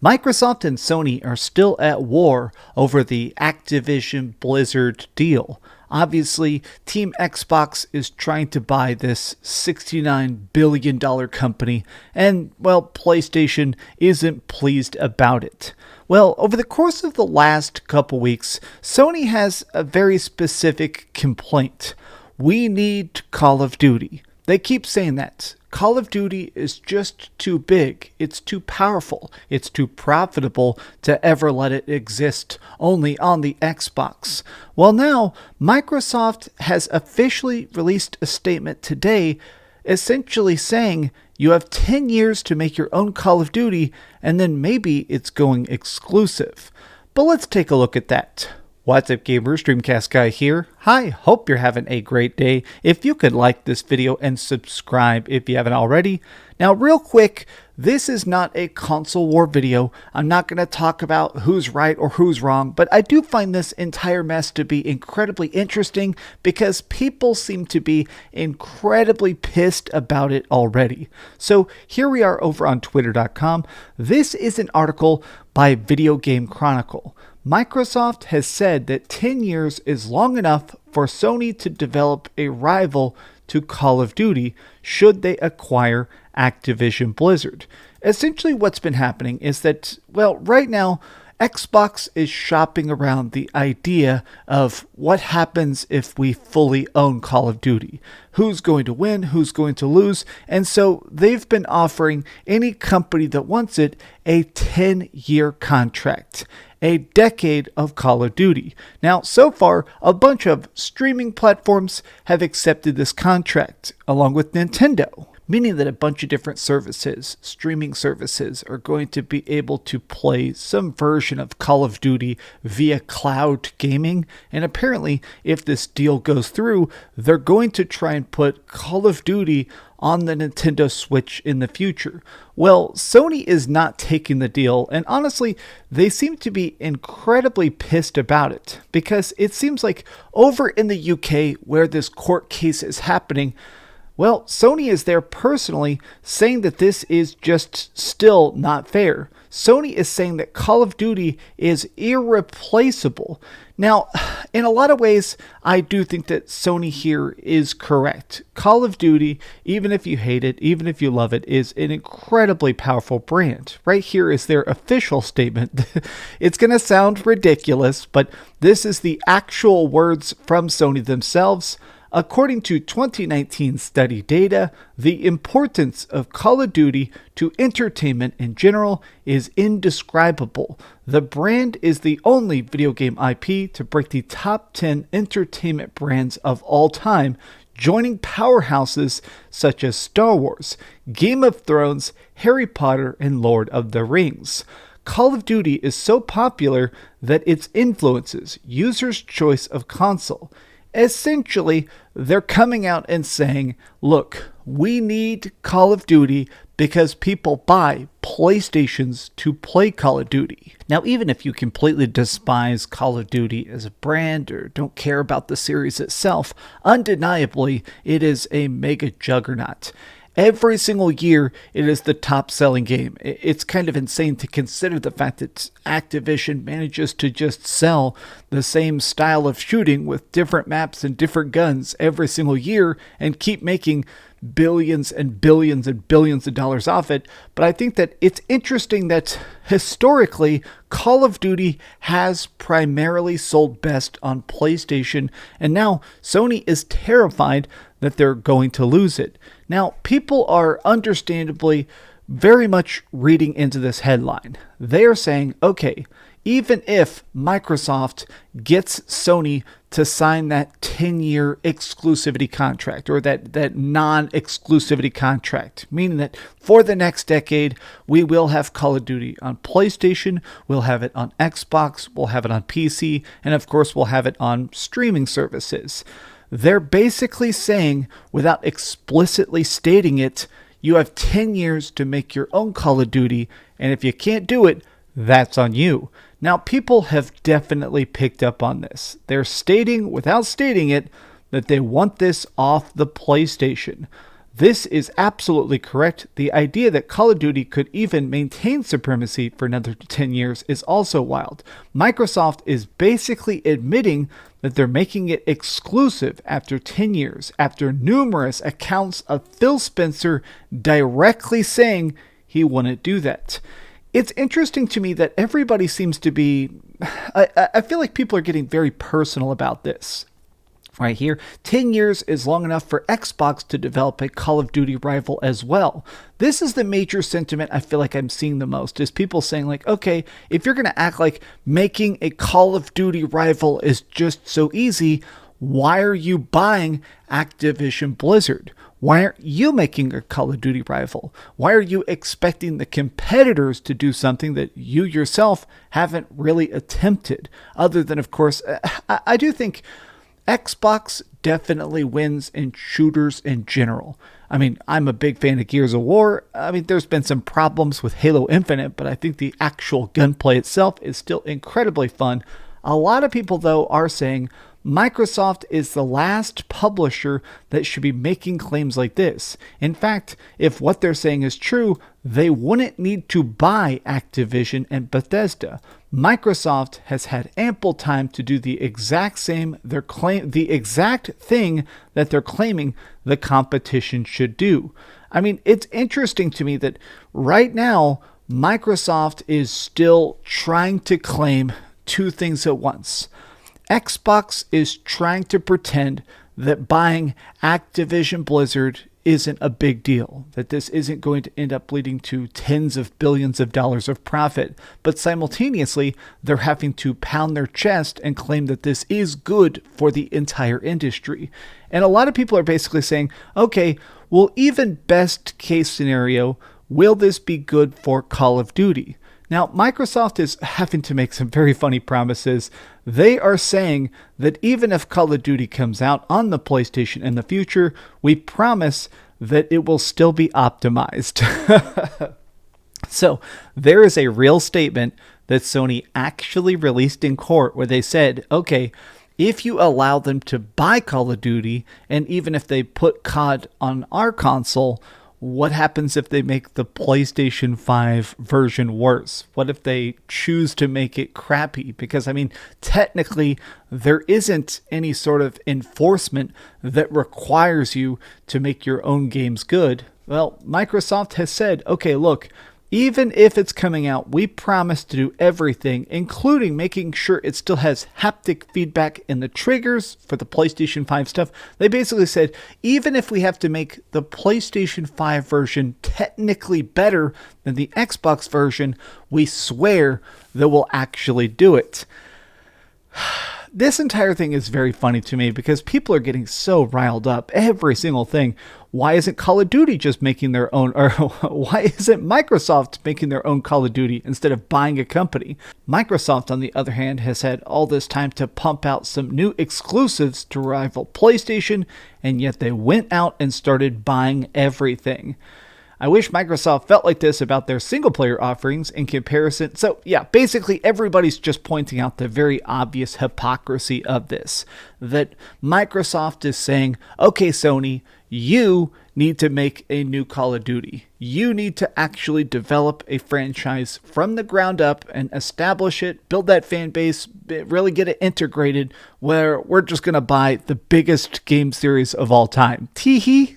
Microsoft and Sony are still at war over the Activision Blizzard deal. Obviously, Team Xbox is trying to buy this $69 billion company, and, well, PlayStation isn't pleased about it. Well, over the course of the last couple weeks, Sony has a very specific complaint. We need Call of Duty. They keep saying that. Call of Duty is just too big, it's too powerful, it's too profitable to ever let it exist only on the Xbox. Well, now, Microsoft has officially released a statement today essentially saying you have 10 years to make your own Call of Duty and then maybe it's going exclusive. But let's take a look at that. What's up, gamers? DreamcastGuy here. Hi, hope you're having a great day. If you could like this video and subscribe if you haven't already. Now, real quick, this is not a console war video. I'm not going to talk about who's right or who's wrong, but I do find this entire mess to be incredibly interesting because people seem to be incredibly pissed about it already. So here we are over on twitter.com. This is an article by Video Game Chronicle. Microsoft has said that 10 years is long enough for Sony to develop a rival to Call of Duty should they acquire Activision Blizzard. Essentially what's been happening is that, well, right now, Xbox is shopping around the idea of what happens if we fully own Call of Duty. Who's going to win, who's going to lose, and so they've been offering any company that wants it a 10-year contract. A decade of Call of Duty. Now, so far, a bunch of streaming platforms have accepted this contract, along with Nintendo, meaning that a bunch of different services, streaming services, are going to be able to play some version of Call of Duty via cloud gaming. And apparently, if this deal goes through, they're going to try and put Call of Duty on the Nintendo Switch in the future. Well, Sony is not taking the deal, and honestly, they seem to be incredibly pissed about it, because it seems like over in the UK, where this court case is happening, well, Sony is there personally saying that this is just still not fair. Sony is saying that Call of Duty is irreplaceable. Now, in a lot of ways, I do think that Sony here is correct. Call of Duty, even if you hate it, even if you love it, is an incredibly powerful brand. Right here is their official statement. It's going to sound ridiculous, but this is the actual words from Sony themselves. According to 2019 study data, the importance of Call of Duty to entertainment in general is indescribable. The brand is the only video game IP to break the top 10 entertainment brands of all time, joining powerhouses such as Star Wars, Game of Thrones, Harry Potter, and Lord of the Rings. Call of Duty is so popular that it influences users' choice of console. Essentially, they're coming out and saying, look, we need Call of Duty because people buy PlayStations to play Call of Duty. Now, even if you completely despise Call of Duty as a brand or don't care about the series itself, undeniably, it is a mega juggernaut. Every single year, it is the top-selling game. It's kind of insane to consider the fact that Activision manages to just sell the same style of shooting with different maps and different guns every single year and keep making billions and billions and billions of dollars off it. But I think that it's interesting that historically, Call of Duty has primarily sold best on PlayStation, and now Sony is terrified that they're going to lose it. Now, people are understandably very much reading into this headline. They are saying, okay, even if Microsoft gets Sony to sign that 10-year exclusivity contract or that non-exclusivity contract, meaning that for the next decade, we will have Call of Duty on PlayStation, we'll have it on Xbox, we'll have it on PC, and of course, we'll have it on streaming services. They're basically saying, without explicitly stating it, you have 10 years to make your own Call of Duty, and if you can't do it, that's on you. Now, people have definitely picked up on this. They're stating, without stating it, that they want this off the PlayStation. This is absolutely correct. The idea that Call of Duty could even maintain supremacy for another 10 years is also wild. Microsoft is basically admitting that they're making it exclusive after 10 years, after numerous accounts of Phil Spencer directly saying he wouldn't do that. It's interesting to me that everybody seems to be... I feel like people are getting very personal about this. Right here, 10 years is long enough for Xbox to develop a Call of Duty rival as well. This is the major sentiment I feel like I'm seeing the most, is people saying like, okay, if you're going to act like making a Call of Duty rival is just so easy, why are you buying Activision Blizzard? Why aren't you making a Call of Duty rival? Why are you expecting the competitors to do something that you yourself haven't really attempted? Other than, of course, I do think Xbox definitely wins in shooters in general. I mean, I'm a big fan of Gears of War. I mean, there's been some problems with Halo Infinite, but I think the actual gunplay itself is still incredibly fun. A lot of people, though, are saying Microsoft is the last publisher that should be making claims like this. In fact, if what they're saying is true, they wouldn't need to buy Activision and Bethesda. Microsoft has had ample time to do the exact thing that they're claiming the competition should do. I mean, it's interesting to me that right now, Microsoft is still trying to claim two things at once. Xbox is trying to pretend that buying Activision Blizzard isn't a big deal, that this isn't going to end up leading to tens of billions of dollars of profit, but simultaneously they're having to pound their chest and claim that this is good for the entire industry. And a lot of people are basically saying, okay, well, even best case scenario, will this be good for Call of Duty? Now, Microsoft is having to make some very funny promises. They are saying that even if Call of Duty comes out on the PlayStation in the future, we promise that it will still be optimized. So, there is a real statement that Sony actually released in court where they said, okay, if you allow them to buy Call of Duty, and even if they put COD on our console, what happens if they make the PlayStation 5 version worse? What if they choose to make it crappy? Because, I mean, technically, there isn't any sort of enforcement that requires you to make your own games good. Well, Microsoft has said, okay, look, even if it's coming out, we promise to do everything, including making sure it still has haptic feedback in the triggers for the PlayStation 5 stuff. They basically said, even if we have to make the PlayStation 5 version technically better than the Xbox version, we swear that we'll actually do it. This entire thing is very funny to me because people are getting so riled up. Every single thing. Why isn't Call of Duty just making their own, or why isn't Microsoft making their own Call of Duty instead of buying a company? Microsoft, on the other hand, has had all this time to pump out some new exclusives to rival PlayStation, and yet they went out and started buying everything. I wish Microsoft felt like this about their single-player offerings in comparison. So yeah, basically everybody's just pointing out the very obvious hypocrisy of this. That Microsoft is saying, okay, Sony, you need to make a new Call of Duty. You need to actually develop a franchise from the ground up and establish it, build that fan base, really get it integrated, where we're just going to buy the biggest game series of all time. Teehee.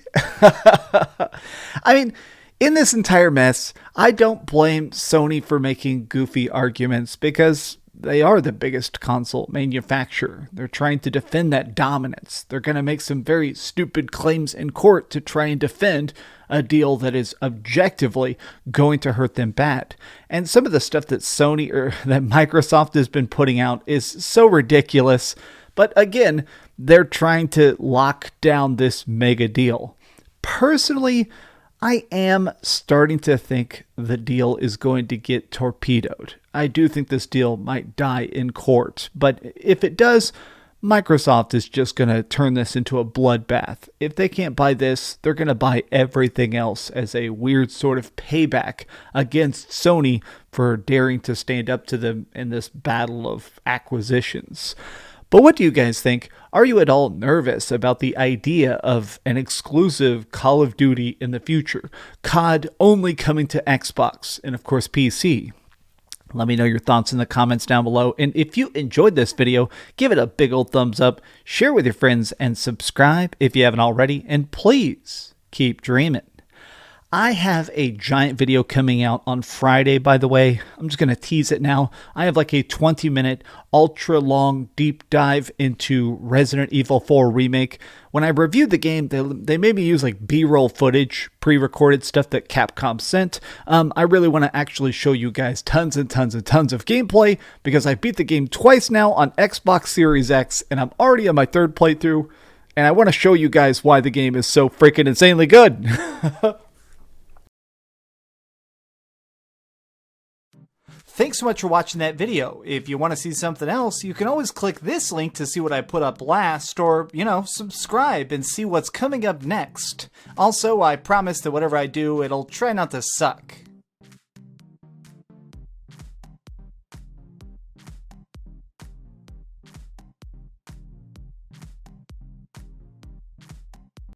I mean, in this entire mess, I don't blame Sony for making goofy arguments because they are the biggest console manufacturer. They're trying to defend that dominance. They're going to make some very stupid claims in court to try and defend a deal that is objectively going to hurt them bad. And some of the stuff that that Microsoft has been putting out is so ridiculous. But again, they're trying to lock down this mega deal. Personally, I am starting to think the deal is going to get torpedoed. I do think this deal might die in court, but if it does, Microsoft is just going to turn this into a bloodbath. If they can't buy this, they're going to buy everything else as a weird sort of payback against Sony for daring to stand up to them in this battle of acquisitions. But what do you guys think? Are you at all nervous about the idea of an exclusive Call of Duty in the future? COD only coming to Xbox and of course PC. Let me know your thoughts in the comments down below. And if you enjoyed this video, give it a big old thumbs up, share with your friends, and subscribe if you haven't already. And please keep dreaming. I have a giant video coming out on Friday, by the way. I'm just going to tease it now. I have like a 20-minute, ultra-long deep dive into Resident Evil 4 Remake. When I reviewed the game, they made me use like B-roll footage, pre-recorded stuff that Capcom sent. I really want to actually show you guys tons and tons and tons of gameplay because I beat the game twice now on Xbox Series X, and I'm already on my third playthrough, and I want to show you guys why the game is so freaking insanely good. Thanks so much for watching that video. If you want to see something else, you can always click this link to see what I put up last, or, subscribe and see what's coming up next. Also, I promise that whatever I do, it'll try not to suck.